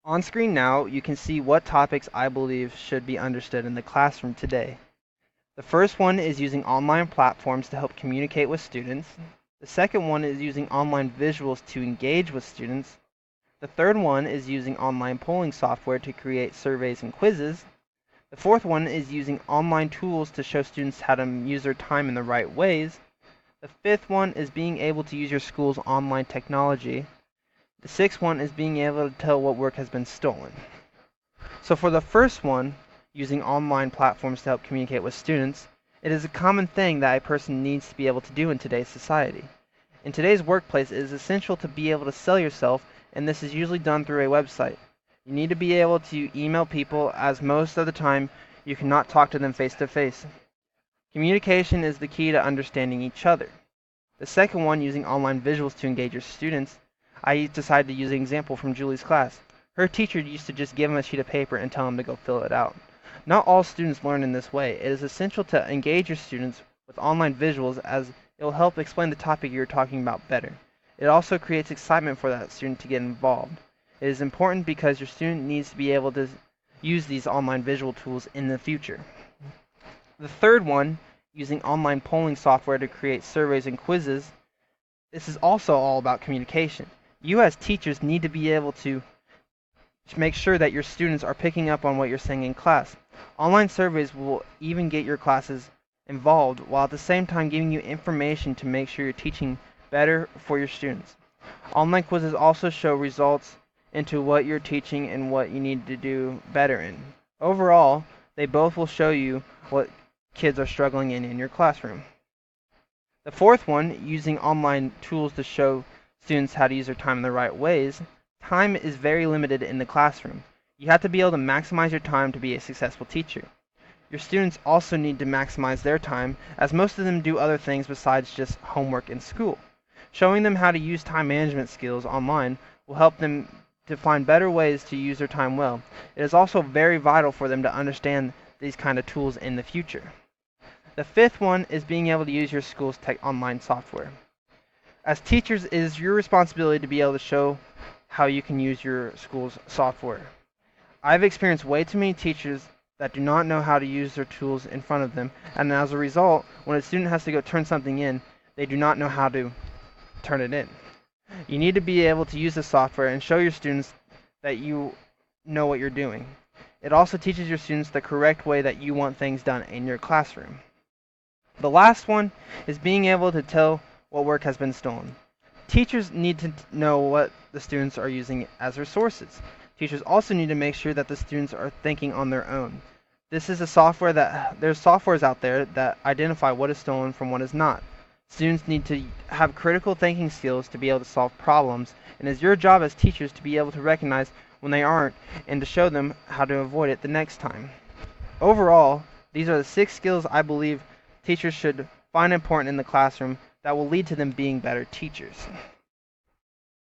On screen now, you can see what topics I believe should be understood in the classroom today. The first one is using online platforms to help communicate with students. The second one is using online visuals to engage with students. The third one is using online polling software to create surveys and quizzes. The fourth one is using online tools to show students how to use their time in the right ways. The fifth one is being able to use your school's online technology. The sixth one is being able to tell what work has been stolen. So for the first one, using online platforms to help communicate with students, it is a common thing that a person needs to be able to do in today's society. In today's workplace, it is essential to be able to sell yourself, and this is usually done through a website. You need to be able to email people, as most of the time you cannot talk to them face to face. Communication is the key to understanding each other. The second one, using online visuals to engage your students, I decided to use an example from Julie's class. Her teacher used to just give them a sheet of paper and tell them to go fill it out. Not all students learn in this way. It is essential to engage your students with online visuals, as it will help explain the topic you're talking about better. It also creates excitement for that student to get involved. It is important because your student needs to be able to use these online visual tools in the future. The third one, using online polling software to create surveys and quizzes, this is also all about communication. You as teachers need to be able to make sure that your students are picking up on what you're saying in class. Online surveys will even get your classes involved, while at the same time giving you information to make sure you're teaching better for your students. Online quizzes also show results into what you're teaching and what you need to do better in. Overall, they both will show you what kids are struggling in your classroom. The fourth one, using online tools to show students how to use their time in the right ways. Time is very limited in the classroom. You have to be able to maximize your time to be a successful teacher. Your students also need to maximize their time, as most of them do other things besides just homework and school. Showing them how to use time management skills online will help them to find better ways to use their time well. It is also very vital for them to understand these kind of tools in the future. The fifth one is being able to use your school's online software. As teachers, it is your responsibility to be able to show how you can use your school's software. I've experienced way too many teachers that do not know how to use their tools in front of them, and as a result, when a student has to go turn something in, they do not know how to turn it in. You need to be able to use the software and show your students that you know what you're doing. It also teaches your students the correct way that you want things done in your classroom. The last one is being able to tell what work has been stolen. Teachers need to know what the students are using as resources. Teachers also need to make sure that the students are thinking on their own. There's softwares out there that identify what is stolen from what is not. Students need to have critical thinking skills to be able to solve problems, and it's your job as teachers to be able to recognize when they aren't and to show them how to avoid it the next time. Overall, these are the 6 skills I believe teachers should find important in the classroom that will lead to them being better teachers.